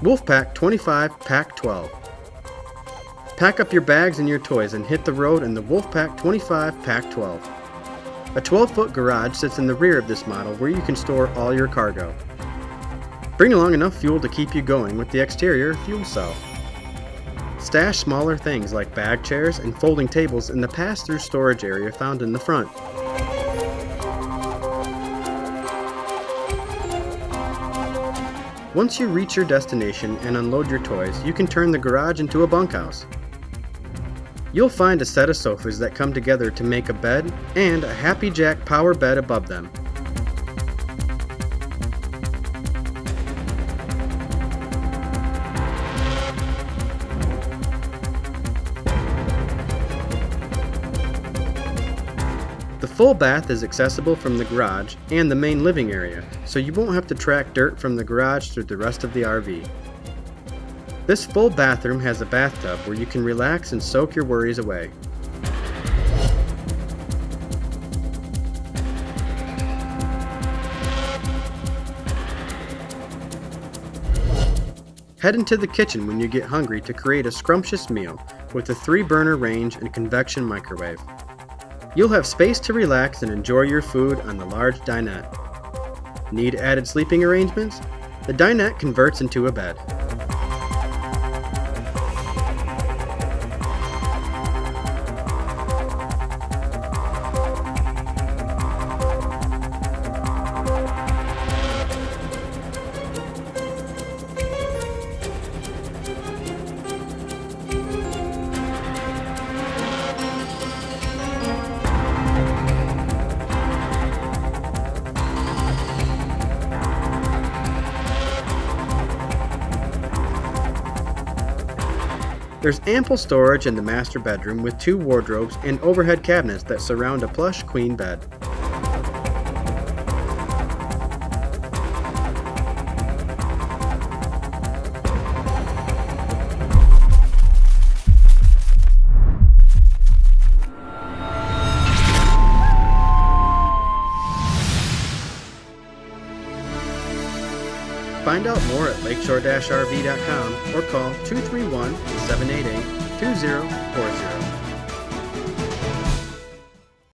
Wolfpack 25 Pack 12. Pack up your bags and your toys and hit the road in the Wolfpack 25 Pack 12. A 12-foot garage sits in the rear of this model where you can store all your cargo. Bring along enough fuel to keep you going with the exterior fuel cell. Stash smaller things like bag chairs and folding tables in the pass-through storage area found in the front. Once you reach your destination and unload your toys, you can turn the garage into a bunkhouse. You'll find a set of sofas that come together to make a bed and a happijac power bed above them. The full bath is accessible from the garage and the main living area, so you won't have to track dirt from the garage through the rest of the RV. This full bathroom has a bathtub where you can relax and soak your worries away. Head into the kitchen when you get hungry to create a scrumptious meal with a 3-burner range and convection microwave. You'll have space to relax and enjoy your food on the large dinette. Need added sleeping arrangements? The dinette converts into a bed. There's ample storage in the master bedroom with 2 wardrobes and overhead cabinets that surround a plush queen bed. Find out more at lakeshore-rv.com or call 231-788-2040.